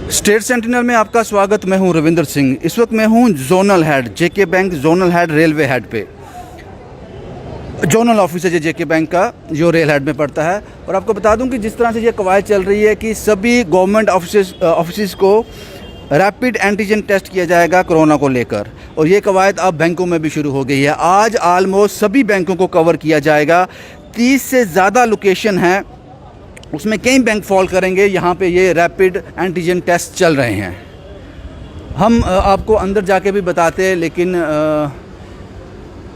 State sentinel में आपका स्वागत। मैं हूं रविंदर सिंह। इस वक्त मैं हूं zonal head JK bank zonal head railway head पे। जोनल ऑफिस है जेके बैंक का, जो रेल हेड में पड़ता है। और आपको बता दूं कि जिस तरह से ये कवायद चल रही है कि सभी गवर्नमेंट ऑफिस को रैपिड एंटीजन टेस्ट किया जाएगा कोरोना को लेकर, और ये कवायद अब बैंकों में भी शुरू हो गई है। आज आलमोस्ट सभी बैंकों को कवर किया जाएगा। 30 से ज़्यादा लोकेशन हैं, उसमें कई बैंक फॉल करेंगे। यहाँ पे ये रैपिड एंटीजन टेस्ट चल रहे हैं। हम आपको अंदर जाके भी बताते हैं, लेकिन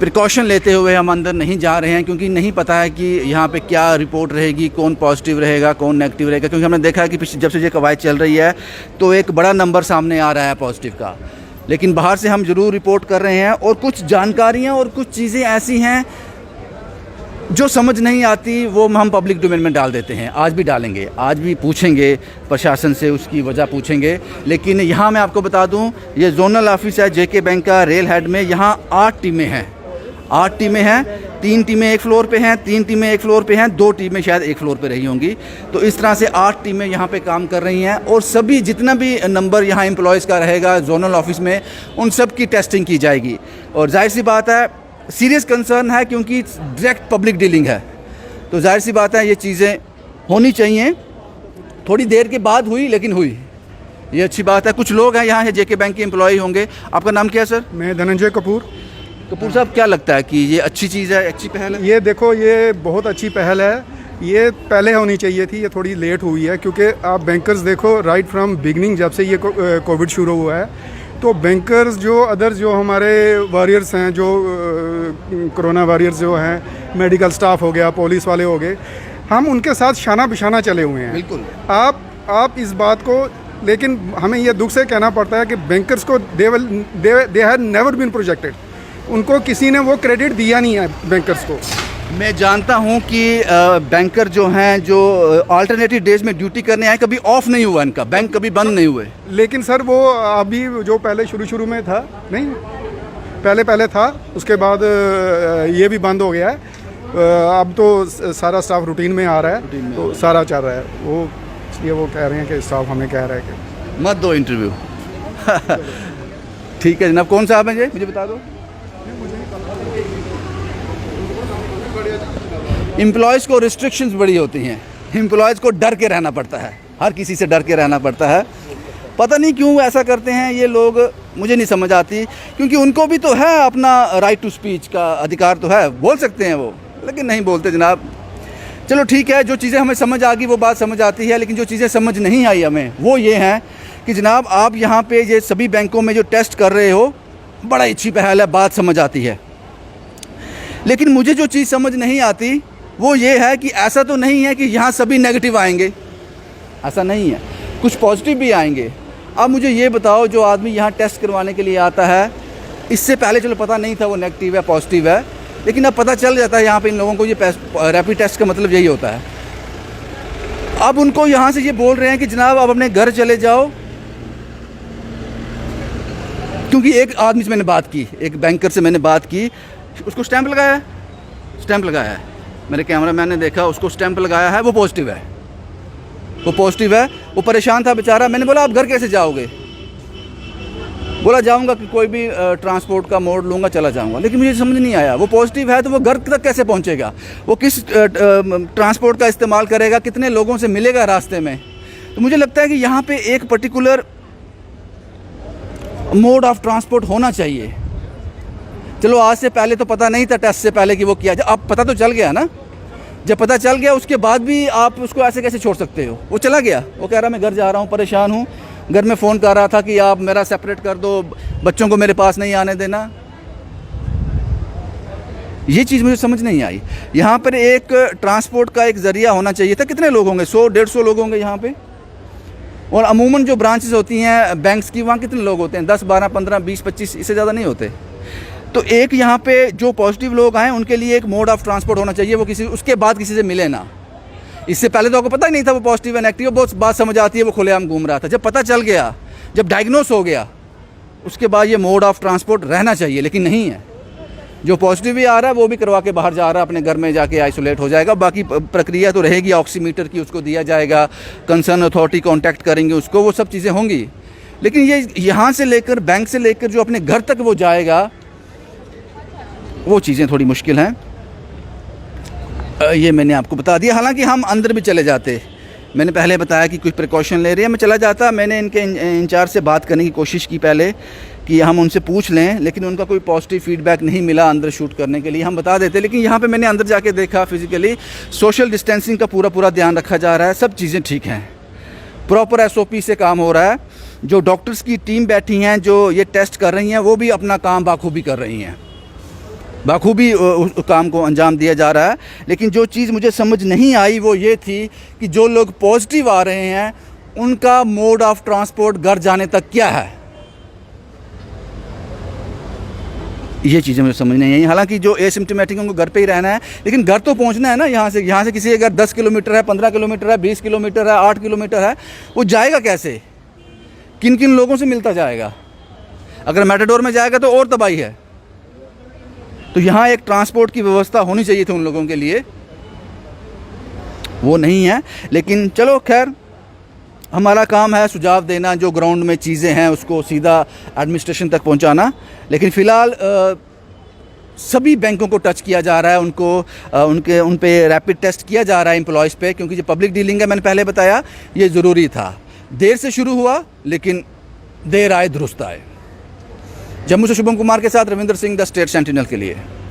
प्रिकॉशन लेते हुए हम अंदर नहीं जा रहे हैं, क्योंकि नहीं पता है कि यहाँ पे क्या रिपोर्ट रहेगी, कौन पॉजिटिव रहेगा, कौन नेगेटिव रहेगा। क्योंकि हमने देखा है कि जब से ये कवायद चल रही है तो एक बड़ा नंबर सामने आ रहा है पॉजिटिव का। लेकिन बाहर से हम ज़रूर रिपोर्ट कर रहे हैं, और कुछ जानकारियाँ और कुछ चीज़ें ऐसी हैं जो समझ नहीं आती, वो हम पब्लिक डोमेन में डाल देते हैं। आज भी डालेंगे, आज भी पूछेंगे प्रशासन से, उसकी वजह पूछेंगे। लेकिन यहाँ मैं आपको बता दूँ, ये जोनल ऑफिस है जेके बैंक का रेल हेड में। यहाँ 8 टीमें हैं, 8 टीमें हैं। 3 टीमें एक फ्लोर पे हैं, 3 टीमें एक फ्लोर पे हैं, 2 टीमें शायद एक फ्लोर पे रही होंगी। तो इस तरह से 8 टीमें यहाँ पे काम कर रही हैं, और सभी जितना भी नंबर यहाँ एम्प्लॉयज़ का रहेगा जोनल ऑफिस में, उन सब की टेस्टिंग की जाएगी। और जाहिर सी बात है, सीरियस कंसर्न है, क्योंकि डायरेक्ट पब्लिक डीलिंग है। तो जाहिर सी बात है ये चीज़ें होनी चाहिए। थोड़ी देर के बाद हुई, लेकिन हुई, ये अच्छी बात है। कुछ लोग हैं यहाँ जेके बैंक के एम्प्लॉय होंगे। आपका नाम क्या है सर? मैं धनंजय कपूर। कपूर साहब, क्या लगता है कि ये अच्छी चीज़ है, अच्छी पहल है? ये देखो, ये बहुत अच्छी पहल है। ये पहले होनी चाहिए थी, ये थोड़ी लेट हुई है, क्योंकि आप बैंकर्स देखो, राइट फ्रॉम बिगनिंग जब से ये कोविड शुरू हुआ है, तो बैंकर्स जो अदर्स जो हमारे वॉरियर्स हैं, जो कोरोना वॉरियर्स जो हैं, मेडिकल स्टाफ हो गया, पुलिस वाले हो गए, हम उनके साथ शाना बिशाना चले हुए हैं। बिल्कुल। आप इस बात को, लेकिन हमें ये दुख से कहना पड़ता है कि बैंकर्स को they have never been projected. उनको किसी ने वो क्रेडिट दिया नहीं है बैंकर्स को। मैं जानता हूं कि बैंकर जो हैं, जो अल्टरनेटिव डेज में ड्यूटी करने आए, कभी ऑफ नहीं हुआ इनका, बैंक कभी बंद नहीं हुए। लेकिन सर वो अभी जो पहले शुरू में था, नहीं पहले था, उसके बाद ये भी बंद हो गया है। अब तो सारा स्टाफ रूटीन में आ रहा है, तो सारा चल रहा है। वो इसलिए वो कह रहे हैं कि स्टाफ हमें कह रहा है कि मत दो इंटरव्यू। ठीक है जनाब। कौन साहब हैं ये, मुझे बता दो। एम्प्लॉयज़ को रिस्ट्रिक्शंस बड़ी होती हैं, एम्प्लॉयज़ को डर के रहना पड़ता है, हर किसी से डर के रहना पड़ता है। पता नहीं क्यों ऐसा करते हैं ये लोग, मुझे नहीं समझ आती। क्योंकि उनको भी तो है अपना राइट टू स्पीच का अधिकार, तो है, बोल सकते हैं वो, लेकिन नहीं बोलते जनाब। चलो ठीक है, जो चीज़ें हमें समझ आ गई वो बात समझ आती है, लेकिन जो चीज़ें समझ नहीं आई हमें वो ये हैं कि जनाब आप यहाँ पे ये सभी बैंकों में जो टेस्ट कर रहे हो, बड़ा अच्छी पहल है, बात समझ आती है। लेकिन मुझे जो चीज़ समझ नहीं आती वो ये है कि ऐसा तो नहीं है कि यहाँ सभी नेगेटिव आएंगे, ऐसा नहीं है, कुछ पॉजिटिव भी आएंगे। अब मुझे ये बताओ, जो आदमी यहाँ टेस्ट करवाने के लिए आता है, इससे पहले चलो पता नहीं था वो नेगेटिव है पॉजिटिव है, लेकिन अब पता चल जाता है यहाँ पे इन लोगों को, ये रैपिड टेस्ट का मतलब यही होता है। अब उनको यहाँ से ये बोल रहे हैं कि जनाब आप अपने घर चले जाओ, क्योंकि एक आदमी से मैंने बात की, एक बैंकर से मैंने बात की, उसको स्टैंप लगाया है, स्टैंप लगाया है, मेरे कैमरा मैन ने देखा, उसको स्टैंप लगाया है, वो पॉजिटिव है, वो पॉजिटिव है। वो परेशान था बेचारा। मैंने बोला आप घर कैसे जाओगे? बोला जाऊंगा कि कोई भी ट्रांसपोर्ट का मोड लूँगा, चला जाऊंगा। लेकिन मुझे समझ नहीं आया, वो पॉजिटिव है तो वो घर तक कैसे पहुंचेगा, वो किस ट्रांसपोर्ट का इस्तेमाल करेगा, कितने लोगों से मिलेगा रास्ते में। तो मुझे लगता है कि यहाँ पे एक पर्टिकुलर मोड ऑफ ट्रांसपोर्ट होना चाहिए। चलो आज से पहले तो पता नहीं था, टेस्ट से पहले कि वो किया, अब पता तो चल गया ना। जब पता चल गया उसके बाद भी आप उसको ऐसे कैसे छोड़ सकते हो? वो चला गया, वो कह रहा मैं घर जा रहा हूँ, परेशान हूँ, घर में फ़ोन कर रहा था कि आप मेरा सेपरेट कर दो, बच्चों को मेरे पास नहीं आने देना। ये चीज़ मुझे समझ नहीं आई। यहाँ पर एक ट्रांसपोर्ट का एक ज़रिया होना चाहिए था। कितने लोग होंगे? 100-150 लोग होंगे यहाँ पे। और अमूमन जो ब्रांचेस होती हैं बैंक्स की, वहाँ कितने लोग होते हैं? 10, 12, 15, 20, 25, इससे ज़्यादा नहीं होते। तो एक यहाँ पे जो पॉजिटिव लोग आए उनके लिए एक मोड ऑफ ट्रांसपोर्ट होना चाहिए, वो किसी उसके बाद किसी से मिले ना। इससे पहले तो आपको पता ही नहीं था वो पॉजिटिव है नेगेटिव, बहुत बात समझ आती है, वो खुलेआम घूम रहा था। जब पता चल गया, जब डायग्नोस हो गया, उसके बाद ये मोड ऑफ ट्रांसपोर्ट रहना चाहिए, लेकिन नहीं है। जो पॉजिटिव भी आ रहा है वो भी करवा के बाहर जा रहा है, अपने घर में जाके आइसोलेट हो जाएगा। बाकी प्रक्रिया तो रहेगी, ऑक्सीमीटर की उसको दिया जाएगा, कंसर्न अथॉरिटी कांटेक्ट करेंगे उसको, वो सब चीज़ें होंगी। लेकिन ये यहाँ से लेकर, बैंक से लेकर जो अपने घर तक वो जाएगा, वो चीज़ें थोड़ी मुश्किल हैं। ये मैंने आपको बता दिया। हालांकि हम अंदर भी चले जाते, मैंने पहले बताया कि कुछ प्रिकॉशन ले रहे हैं, मैं चला जाता। मैंने इनके इंचार्ज से बात करने की कोशिश की पहले कि हम उनसे पूछ लें, लेकिन उनका कोई पॉजिटिव फीडबैक नहीं मिला अंदर शूट करने के लिए। हम बता देते, लेकिन यहाँ पे मैंने अंदर जाके देखा फिज़िकली सोशल डिस्टेंसिंग का पूरा ध्यान रखा जा रहा है, सब चीज़ें ठीक हैं, प्रॉपर SOP से काम हो रहा है। जो डॉक्टर्स की टीम बैठी हैं जो ये टेस्ट कर रही हैं, वो भी अपना काम बाखूबी कर रही हैं, बाखूबी उस काम को अंजाम दिया जा रहा है। लेकिन जो चीज़ मुझे समझ नहीं आई वो ये थी कि जो लोग पॉजिटिव आ रहे हैं उनका मोड ऑफ ट्रांसपोर्ट घर जाने तक क्या है, ये चीज़ें मुझे समझ नहीं आई। हालांकि जो एसिम्टोमेटिक उनको घर पे ही रहना है, लेकिन घर तो पहुंचना है ना। यहाँ से किसी अगर 10 किलोमीटर है, 15 किलोमीटर है, 20 किलोमीटर है, 8 किलोमीटर है, वो जाएगा कैसे, किन किन लोगों से मिलता जाएगा? अगर मेटाडोर में जाएगा तो और तबाही है। तो यहाँ एक ट्रांसपोर्ट की व्यवस्था होनी चाहिए थी उन लोगों के लिए, वो नहीं है। लेकिन चलो खैर, हमारा काम है सुझाव देना, जो ग्राउंड में चीज़ें हैं उसको सीधा एडमिनिस्ट्रेशन तक पहुंचाना। लेकिन फ़िलहाल सभी बैंकों को टच किया जा रहा है, उन पे रैपिड टेस्ट किया जा रहा है एम्प्लॉयज़ पे, क्योंकि जो पब्लिक डीलिंग है, मैंने पहले बताया, ये ज़रूरी था। देर से शुरू हुआ लेकिन देर आए दुरुस्त आए। जम्मू से शुभम कुमार के साथ Ravindra Singh, the state sentinel के लिए।